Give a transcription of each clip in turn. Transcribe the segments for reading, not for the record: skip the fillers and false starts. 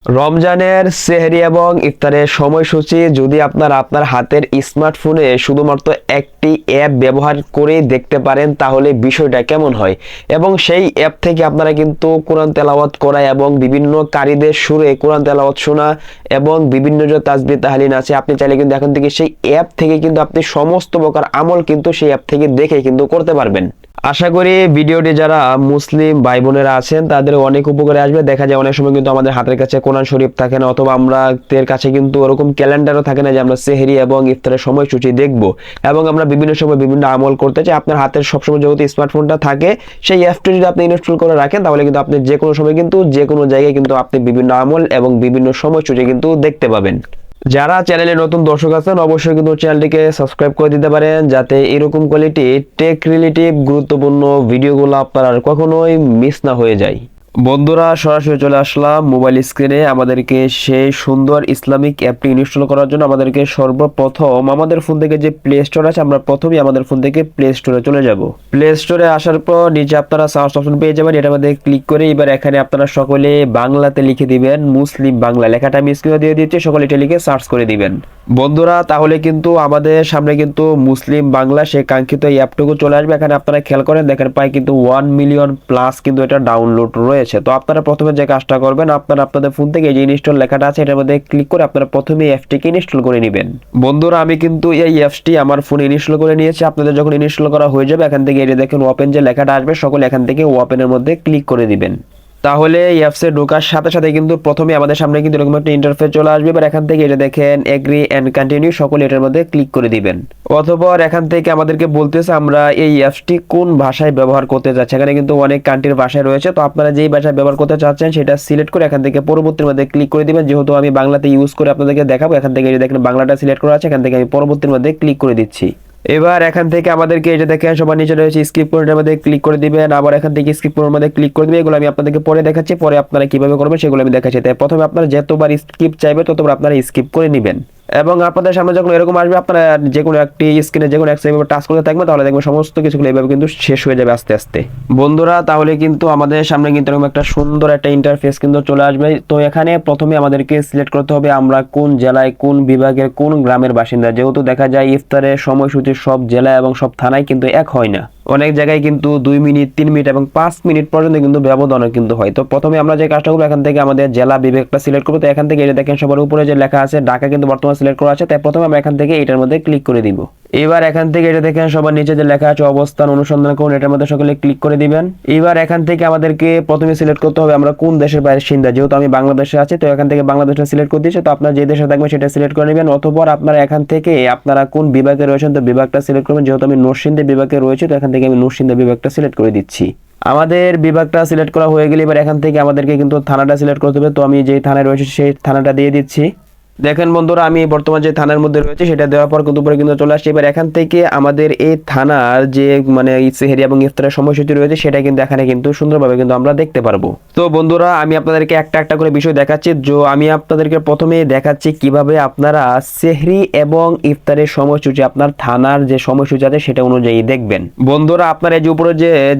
রমজানের সেহরি এবং ইফতারের সময়সূচি যদি আপনার হাতের স্মার্টফোনে শুধুমাত্র একটি অ্যাপ ব্যবহার করে দেখতে পারেন তাহলে বিষয়টা কেমন হয়। এবং সেই অ্যাপ থেকে আপনারা কিন্তু কোরআন তেলাওয়াত করা এবং বিভিন্ন কারীদের সুরে কোরআন তেলাওয়াত শোনা এবং বিভিন্ন যে তাসবিহ তাহলিল আছে আপনি চাইলে কিন্তু এখন থেকে সেই অ্যাপ থেকে কিন্তু আপনি সমস্ত প্রকার আমল কিন্তু সেই অ্যাপ থেকে দেখে কিন্তু করতে পারবেন। আশা করি ভিডিওটি যারা মুসলিম ভাই বোনেরা আছেন তাদের অনেক উপকারে আসবে। দেখা যায় অনেক সময় কিন্তু আমাদের হাতের কাছে কোরআন শরীফ থাকে না, অথবা আমাদের কাছে কিন্তু ওরকম ক্যালেন্ডারও থাকে না যে আমরা সেহরি এবং ইফতারের সময়সূচি দেখব এবং আমরা বিভিন্ন সময় বিভিন্ন আমল করতে চাই। আপনার হাতের সবসময় যেহেতু স্মার্টফোনটা থাকে, সেই অ্যাপটি যদি আপনি ইনস্টল করে রাখেন তাহলে কিন্তু আপনি যে কোনো সময় কিন্তু যে কোনো জায়গায় কিন্তু আপনি বিভিন্ন আমল এবং বিভিন্ন সময়সূচি কিন্তু দেখতে পাবেন। যারা চ্যানেলে নতুন দর্শক আছেন অবশ্যই কিন্তু চ্যানেলটিকে সাবস্ক্রাইব করে দিতে পারেন, যাতে এরকম কোয়ালিটি টেক রিলেটিভ গুরুত্বপূর্ণ ভিডিওগুলো আপনার আর কখনোই মিস না হয়ে যায়। বন্ধুরা, সরাসরি চলে আসলাম মোবাইল স্ক্রিনে। আমাদেরকে সেই সুন্দর ইসলামিক অ্যাপটি ইনস্টল করার জন্য আমাদেরকে সর্বপ্রথম আমাদের ফোন থেকে যে প্লে স্টোর আছে, আমরা প্রথমেই আমাদের ফোন থেকে প্লে স্টোরে চলে যাব। প্লে স্টোরে আসার পর নিচে আপনারা সার্চ অপশন পেয়ে যাবেন, এটার মধ্যে ক্লিক করে এবার এখানে আপনারা সকলে বাংলাতে লিখে দিবেন মুসলিম বাংলা। লেখাটা আমি স্ক্রিনে দিয়ে দিচ্ছি, সকলে এটা লিখে সার্চ করে দিবেন। বন্ধুরা, তাহলে কিন্তু আমাদের সামনে কিন্তু মুসলিম বাংলা সেই কাঙ্ক্ষিত এই অ্যাপটুকু চলে আসবে। এখানে আপনারা খেয়াল করেন, দেখেন প্রায় কিন্তু 1 মিলিয়ন প্লাস কিন্তু এটা ডাউনলোড রয়েছে। তো আপনারা প্রথমে যে কাজটা করবেন, আপনারা আপনাদের ফোন থেকে এই যে ইনস্টল লেখাটা আছে এটার মধ্যে ক্লিক করে আপনারা প্রথমে এই অ্যাপটিকে ইনস্টল করে নেবেন। বন্ধুরা, আমি কিন্তু এই অ্যাপটি আমার ফোনে ইনস্টল করে নিয়েছি। আপনাদের যখন ইনস্টল করা হয়ে যাবে এখান থেকে এই যে দেখেন ওপেন যে লেখাটা আসবে, সকলে এখান থেকে ওপেনের মধ্যে ক্লিক করে দিবেন। তাহলে এই অ্যাপসে ঢোকার সাথে সাথে কিন্তু প্রথমে আমাদের সামনে কিন্তু এরকম একটা ইন্টারফেস চলে আসবে। এবার এখান থেকে এটা দেখেন এগ্রি এন্ড কন্টিনিউ, সকলে এটার মধ্যে ক্লিক করে দিবেন। অথবা এখান থেকে আমাদেরকে বলতেছে আমরা এই অ্যাপসটি কোন ভাষায় ব্যবহার করতে যাচ্ছি। এখানে কিন্তু অনেক কান্ট্রির ভাষায় রয়েছে, তো আপনারা যেই ভাষায় ব্যবহার করতে চাচ্ছেন সেটা সিলেক্ট করে এখান থেকে পরবর্তীর মধ্যে ক্লিক করে দিবেন। যেহেতু আমি বাংলাতে ইউজ করে আপনাদেরকে দেখাবো, এখান থেকে দেখেন বাংলাটা সিলেক্ট করা আছে, এখান থেকে আমি পরবর্তীর মধ্যে ক্লিক করে দিচ্ছি। এবার এখান থেকে আমাদেরকে এটা দেখেন সবার নিচে রয়েছে স্কিপ কোডের মধ্যে ক্লিক করে দিবেন, আবার এখান থেকে স্কিপ কোডের মধ্যে ক্লিক করে দিবেন। এগুলো আমি আপনাদেরকে পরে দেখাচ্ছি, পরে আপনারা কিভাবে করবেন সেগুলো আমি দেখাচ্ছি। তাই প্রথমে আপনারা যতবার স্কিপ চাইবে ততবার আপনারা স্কিপ করে নেবেন এবং আপনাদের সামনে যখন এরকম আসবে আপনারা যে কোনো একটি স্ক্রিনে যে কোনো এক সেভাবে টাচ করতে থাকবেন, তাহলে দেখবেন সমস্ত কিছুগুলো এইভাবে কিন্তু শেষ হয়ে যাবে আস্তে আস্তে। বন্ধুরা, তাহলে কিন্তু আমাদের সামনে কিন্তু এরকম একটা সুন্দর একটা ইন্টারফেস কিন্তু চলে আসবে। তো এখানে প্রথমে আমাদেরকে সিলেক্ট করতে হবে আমরা কোন জেলায়, কোন বিভাগের, কোন গ্রামের বাসিন্দা। যেহেতু দেখা যায় ইফতারের সময়সূচি সব জেলা এবং সব থানায় কিন্তু এক হয় না, অনেক জায়গায় কিন্তু 2 মিনিট, 3 মিনিট এবং 5 মিনিট পর্যন্ত কিন্তু ব্যবধান কিন্তু হয়। তো প্রথমে আমরা যে কাজটা করবো, এখান থেকে আমাদের জেলা বিভাগটা সিলেক্ট করবো। তো এখান থেকে এটা দেখেন সবার উপরে যে লেখা আছে ঢাকা কিন্তু বর্তমানে সিলেক্ট করা আছে, তাই প্রথমে আমরা এখান থেকে এটার মধ্যে ক্লিক করে দিব। এবার এখান থেকে এটা দেখেন সবার নিচে যে লেখা আছে অবস্থান অনুসন্ধান করুন, এটার মধ্যে সকলে ক্লিক করে দিবেন। এবার এখান থেকে আমাদেরকে প্রথমে সিলেক্ট করতে হবে আমরা কোন দেশের বাসিন্দা। যেহেতু আমি বাংলাদেশে আছি, তো এখান থেকে বাংলাদেশটা সিলেক্ট করে দিয়েছি। তো আপনারা যে দেশে থাকবেন সেটা সিলেক্ট করে নেবেন। অথবা আপনারা এখান থেকে আপনারা কোন বিভাগে রয়েছেন তো বিভাগটা সিলেক্ট করবেন। যেহেতু আমি নরসিংদী বিভাগে রয়েছি, তো এখান থেকে আমি নরসিংদী বিভাগটা সিলেক্ট করে দিচ্ছি। আমাদের বিভাগটা সিলেক্ট করা হয়ে গেলে এবার এখান থেকে আমাদেরকে কিন্তু থানাটা সিলেক্ট করতে হবে। তো আমি যে থানায় রয়েছি সেই থানাটা দিয়ে দিচ্ছি। দেখেন বন্ধুরা, আমি বর্তমান যে থানার মধ্যে রয়েছে সেটা দেওয়ার পর কিন্তু উপরে কিন্তু চলে আসছে। এবার এখান থেকে আমাদের এই থানার যে মানে সেহরি এবং ইফতারের সময়সূচি রয়েছে সেটা কিন্তু এখানে কিন্তু সুন্দরভাবে কিন্তু আমরা দেখতে পারবো। তো বন্ধুরা, আমি আপনাদেরকে একটা একটা করে বিষয় দেখাচ্ছি। আমি আপনাদেরকে প্রথমে দেখাচ্ছি কিভাবে আপনারা সেহরি এবং ইফতারের সময়সূচি আপনার থানার যে সময়সূচি আছে সেটা অনুযায়ী দেখবেন। বন্ধুরা, আপনারা এই যে উপরে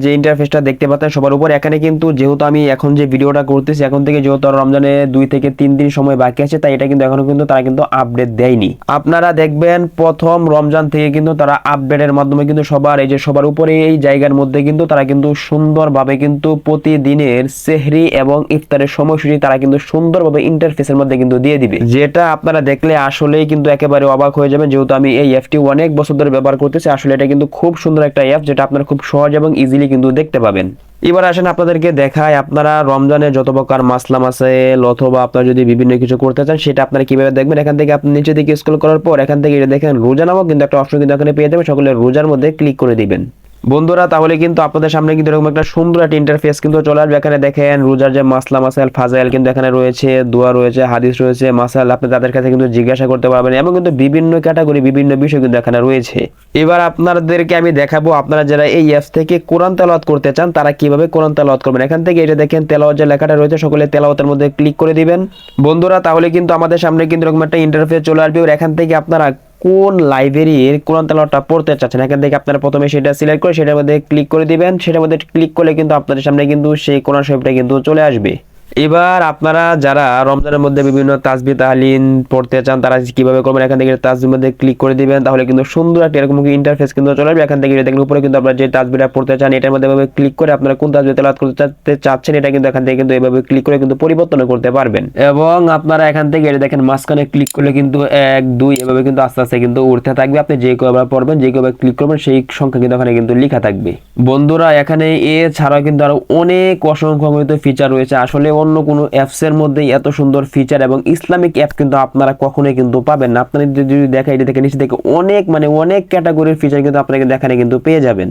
যে ইন্টারফেসটা দেখতে পাচ্ছেন সবার উপর, এখানে কিন্তু যেহেতু আমি এখন যে ভিডিওটা করতেছি এখন থেকে যেহেতু রমজানে 2 থেকে 3 দিন সময় বাকি আছে, তাই এটা কিন্তু এখনো কিন্তু তারা কিন্তু আপডেট দেয়নি। আপনারা দেখবেন প্রথম রমজান থেকে কিন্তু তারা আপডেটের মাধ্যমে কিন্তু সবার এই যে সবার উপরে এই জায়গার মধ্যে কিন্তু তারা কিন্তু সুন্দরভাবে কিন্তু প্রতিদিনের সেহরি এবং ইফতারের সময়সূচি তারা কিন্তু সুন্দরভাবে ইন্টারফেসের মধ্যে কিন্তু দিয়ে দিবে, যেটা আপনারা দেখলে আসলেই কিন্তু একেবারে অবাক হয়ে যাবেন। যেহেতু আমি এই অ্যাপটি অনেক বছর ধরে ব্যবহার করতেছি, আসলে এটা কিন্তু খুব সুন্দর একটা অ্যাপ যেটা আপনারা খুব সহজ এবং ইজিলি কিন্তু দেখতে পাবেন। এবার আসেন আপনাদেরকে দেখায় আপনারা রমজানে যত প্রকার মাসলাম আছে অথবা আপনারা যদি বিভিন্ন কিছু করতে চান সেটা আপনারা কিভাবে দেখবেন। এখান থেকে আপনি নিচে দিকে স্ক্রল করার পর এখান থেকে এটা দেখেন রোজা নামক কিন্তু একটা অপশন কিন্তু এখানে পেয়ে যাবেন, সকলে রোজার মধ্যে ক্লিক করে দিবেন। বন্ধুরা, তাহলে কিন্তু আপনাদের সামনে কিন্তু এরকম একটা সুন্দর একটা ইন্টারফেস কিন্তু চলে আসবে। এখানে দেখেন রোজার যে মাসলা মাসাইল ফাজাইল কিন্তু এখানে রয়েছে, দোয়া রয়েছে, হাদিস রয়েছে, মাসাল আপনি তাদের কাছে কিন্তু জিজ্ঞাসা করতে পারবেন এবং কিন্তু বিভিন্ন ক্যাটাগরি বিভিন্ন বিষয় কিন্তু এখানে রয়েছে। এবার আপনাদেরকে আমি দেখাবো আপনারা যারা এই অ্যাপস থেকে কোরআন তেলাওয়াত করতে চান তারা কিভাবে কোরআন তেলাওয়াত করবেন। এখান থেকে এটা দেখেন তেলাওয়াত যে লেখাটা রয়েছে সকলে তেলাওয়াতের মধ্যে ক্লিক করে দিবেন। বন্ধুরা, তাহলে কিন্তু আমাদের সামনে কিন্তু এরকম একটা ইন্টারফেস চলে আসবে। এখান থেকে আপনারা কোন লাইব্রেরির কোরআন তেলাওয়াতটা পড়তে চাচ্ছেন এখান থেকে আপনারা প্রথমে সেটা সিলেক্ট করে সেটার মধ্যে ক্লিক করে দিবেন। সেটার মধ্যে ক্লিক করলে কিন্তু আপনাদের সামনে কিন্তু সেই কোরআন শরীফটা কিন্তু চলে আসবে। এবার আপনারা যারা রমজানের মধ্যে বিভিন্ন তাসবিহ তাহলিল পড়তে চান তারা কিভাবে করবেন, এখান থেকে তাসবিহের মধ্যে ক্লিক করে দিবেন, তাহলে কিন্তু সুন্দর একটা এরকম ইন্টারফেস কিন্তু চলে আসবে। এখান থেকে দেখেন উপরে কিন্তু আপনারা যে তাসবিহটা পড়তে চান এটার মধ্যে এভাবে ক্লিক করে আপনারা কোন তাসবিহ তেলাওয়াত করতে চাচ্ছেন এটা কিন্তু এখান থেকে কিন্তু এভাবে ক্লিক করে কিন্তু পরিবর্তন করতে পারবেন। এবং আপনারা এখান থেকে এটা দেখেন মাঝখানে ক্লিক করলে কিন্তু 1 2 এভাবে কিন্তু আস্তে আস্তে কিন্তু উঠতে থাকবে। আপনি যে কয়বার পড়বেন যে কয়বার ক্লিক করবেন সেই সংখ্যা কিন্তু এখানে কিন্তু লেখা থাকবে। বন্ধুরা এখানে এছাড়াও কিন্তু আরো অনেক অসংখ্য ফিচার রয়েছে। আসলে অন্য কোনো অ্যাপসের মধ্যে এত সুন্দর ফিচার এবং ইসলামিক অ্যাপ কিন্তু আপনারা কখনোই কিন্তু পাবেন না। আপনারা যদি দেখেন এটা থেকে নিচে থেকে অনেক অনেক ক্যাটাগরির ফিচার কিন্তু আপনারা এখানে কিন্তু পেয়ে যাবেন।